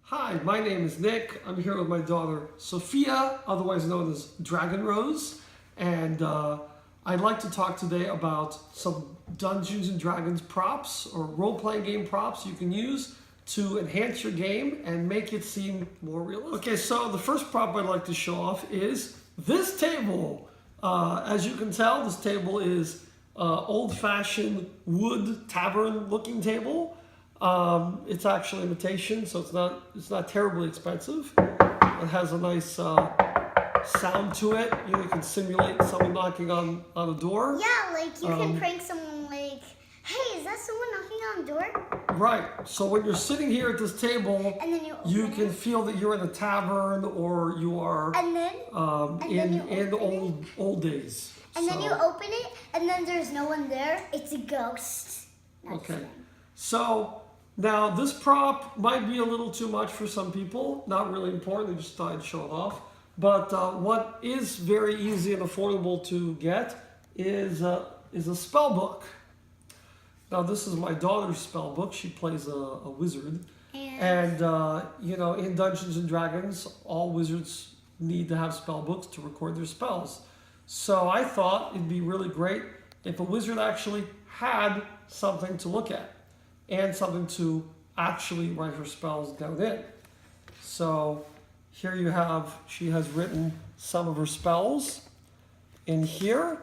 Hi, my name is Nick. I'm here with my daughter Sophia, otherwise known as Dragon Rose, and I'd like to talk today about some Dungeons and Dragons props or role-playing game props you can use to enhance your game and make it seem more realistic. Okay, so the first prop I'd like to show off is this table. As you can tell, this table is old-fashioned wood tavern-looking table. It's actually imitation, so it's not terribly expensive. It has a nice sound to it. You can simulate someone knocking on a door. Yeah, like you can prank someone like, hey, is that someone knocking on the door? Right. So when you're sitting here at this table, And then you can feel that you're in a tavern or you are in old days. And then you open it, and then there's no one there. It's a ghost. Okay. So now this prop might be a little too much for some people. Not really important. I just thought I'd show it off. But what is very easy and affordable to get is a spell book. Now this is my daughter's spell book. She plays a wizard, and in Dungeons and Dragons, all wizards need to have spell books to record their spells. So I thought it'd be really great if a wizard actually had something to look at and something to actually write her spells down in. So here you have, she has written some of her spells in here.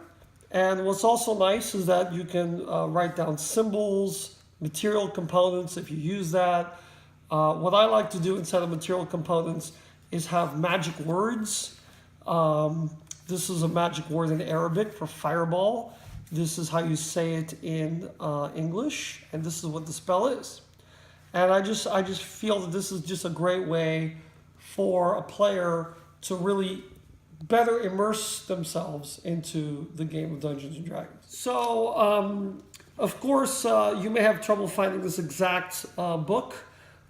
And what's also nice is that you can write down symbols, material components if you use that. What I like to do instead of material components is have magic words. This is a magic word in Arabic for fireball. This is how you say it in English, and this is what the spell is. And I just feel that this is just a great way for a player to really better immerse themselves into the game of Dungeons and Dragons. So, of course, you may have trouble finding this exact book,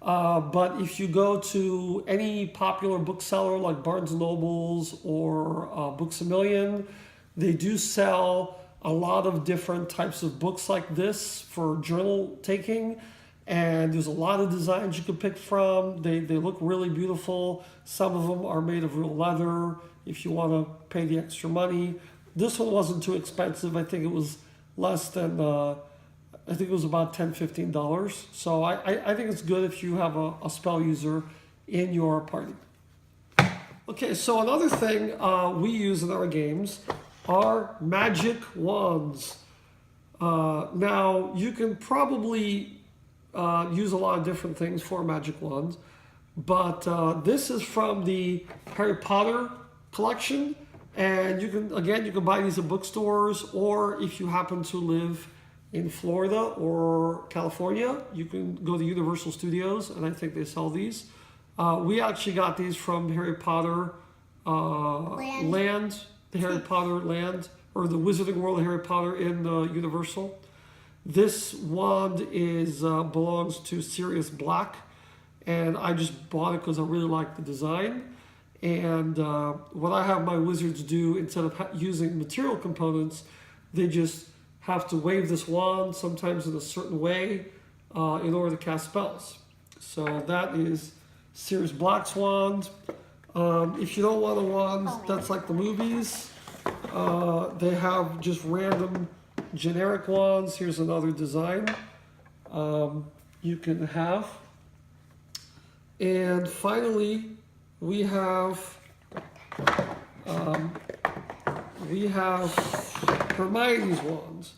but if you go to any popular bookseller like Barnes & Nobles or Books A Million, they do sell a lot of different types of books like this for journal taking, and there's a lot of designs you can pick from. They look really beautiful. Some of them are made of real leather if you want to pay the extra money. This one wasn't too expensive. I think it was less than, I think it was about $10, $15. So I think it's good if you have a spell user in your party. Okay, so another thing we use in our games are magic wands. Now, you can probably use a lot of different things for magic wands, but this is from the Harry Potter collection, and you can buy these at bookstores, or if you happen to live in Florida or California, you can go to Universal Studios, and I think they sell these. We actually got these from Harry Potter Land. The Harry Potter land, or the Wizarding World of Harry Potter in Universal. This wand belongs to Sirius Black, and I just bought it because I really like the design. And what I have my wizards do, instead of using material components, they just have to wave this wand, sometimes in a certain way, in order to cast spells. So that is Sirius Black's wand. If you don't want a wand that's like the movies, they have just random generic wands. Here's another design you can have. And finally, we have Hermione's wands.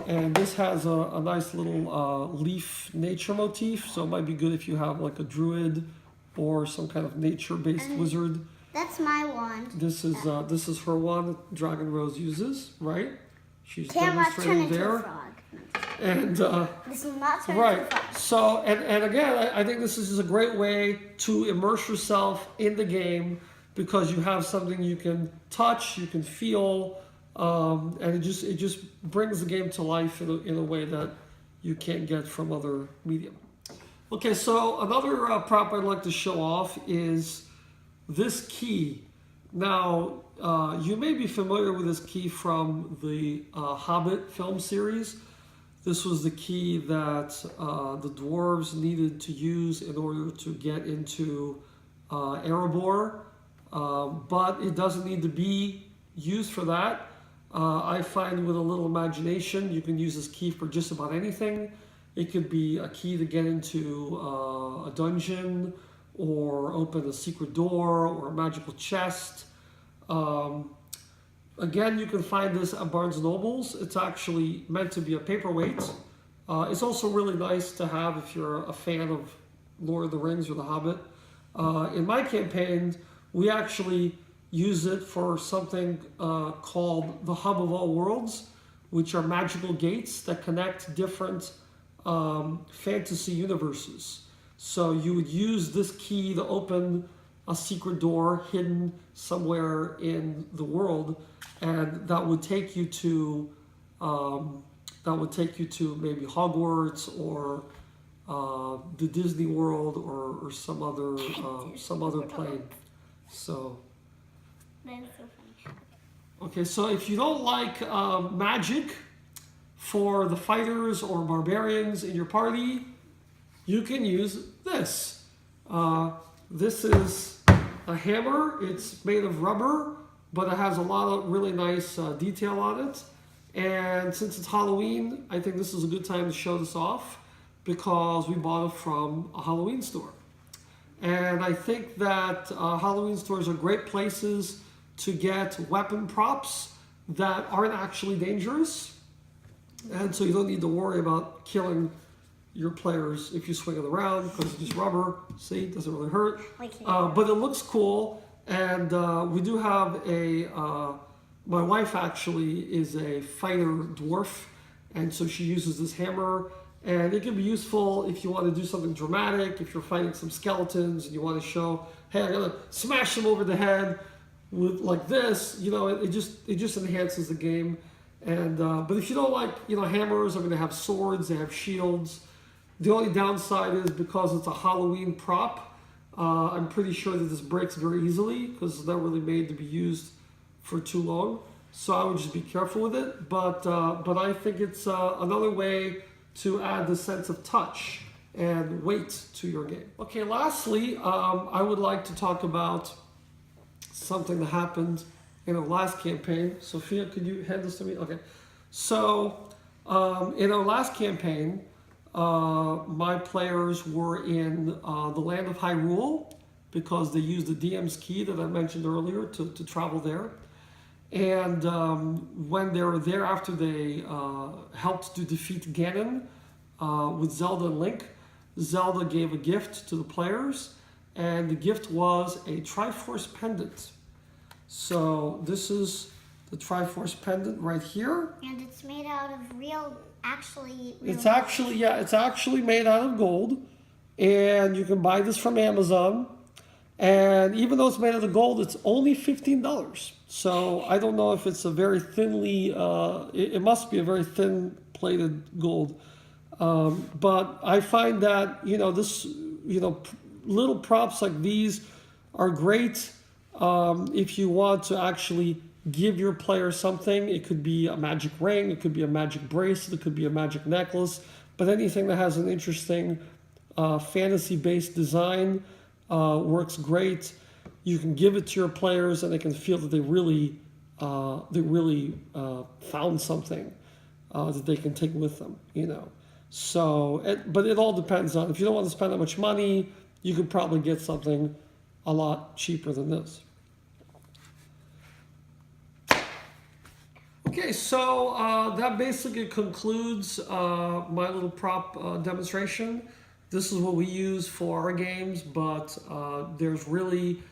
And this has a nice little leaf nature motif, so it might be good if you have like a druid or some kind of nature-based wizard. That's my wand. This is her wand that Dragon Rose uses, right? She's Can't turn demonstrating into there. a frog. And This will not turn into a frog. So and again, I think this is just a great way to immerse yourself in the game because you have something you can touch, you can feel, and it just brings the game to life in a way that you can't get from other medium. Okay, so another prop I'd like to show off is this key. Now, you may be familiar with this key from the Hobbit film series. This was the key that the dwarves needed to use in order to get into Erebor, but it doesn't need to be used for that. I find with a little imagination, you can use this key for just about anything. It could be a key to get into a dungeon, or open a secret door, or a magical chest. Again, you can find this at Barnes & Noble's. It's actually meant to be a paperweight. It's also really nice to have if you're a fan of Lord of the Rings or The Hobbit. In my campaign, we actually use it for something called the Hub of All Worlds, which are magical gates that connect different fantasy universes. So you would use this key to open a secret door hidden somewhere in the world, and that would take you to maybe Hogwarts or the Disney World or some other plane. So. That's so funny. Okay, so if you don't like magic for the fighters or barbarians in your party, you can use this. This is a hammer. It's made of rubber, but it has a lot of really nice detail on it. And since it's Halloween, I think this is a good time to show this off because we bought it from a Halloween store. And I think that Halloween stores are great places to get weapon props that aren't actually dangerous. And so you don't need to worry about killing your players if you swing it around because it's just rubber. See, it doesn't really hurt. But it looks cool. And we do have my wife actually is a fighter dwarf. And so she uses this hammer. And it can be useful if you want to do something dramatic, if you're fighting some skeletons and you want to show, hey, I'm going to smash them over the head with like this. You know, it just enhances the game. And but if you don't like, hammers, I'm going to have swords, they have shields. The only downside is because it's a Halloween prop, I'm pretty sure that this breaks very easily because it's not really made to be used for too long. So I would just be careful with it. But I think it's another way to add the sense of touch and weight to your game. Okay, lastly, I would like to talk about something that happened in our last campaign. Sophia, could you hand this to me? Okay. So in our last campaign, my players were in the land of Hyrule because they used the DM's key that I mentioned earlier to travel there. And when they were there, after they helped to defeat Ganon with Zelda and Link, Zelda gave a gift to the players, and the gift was a Triforce pendant. So this is the Triforce pendant right here. And it's made out of real. It's actually made out of gold, and you can buy this from Amazon. And even though it's made out of gold, it's only $15. So I don't know if it's a very thinly, it must be a very thin plated gold. But I find that, little props like these are great if you want to actually give your player something. It could be a magic ring, it could be a magic bracelet, it could be a magic necklace, but anything that has an interesting fantasy-based design works great. You can give it to your players, and they can feel that they really found something that they can take with them. So, but it all depends on, if you don't want to spend that much money, you could probably get something a lot cheaper than this. Okay, so that basically concludes my little prop demonstration. This is what we use for our games, but there's really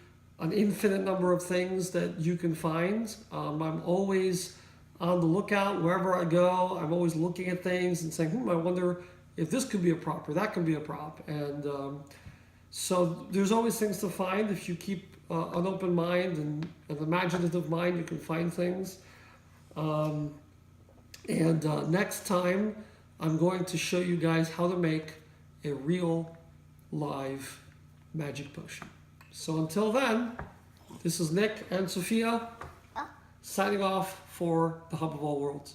an infinite number of things that you can find. I'm always on the lookout wherever I go. I'm always looking at things and saying, I wonder if this could be a prop or that could be a prop. And so there's always things to find. If you keep an open mind and an imaginative mind, you can find things. Next time, I'm going to show you guys how to make a real live magic potion. So until then, this is Nick and Sophia signing off for the Hub of All Worlds.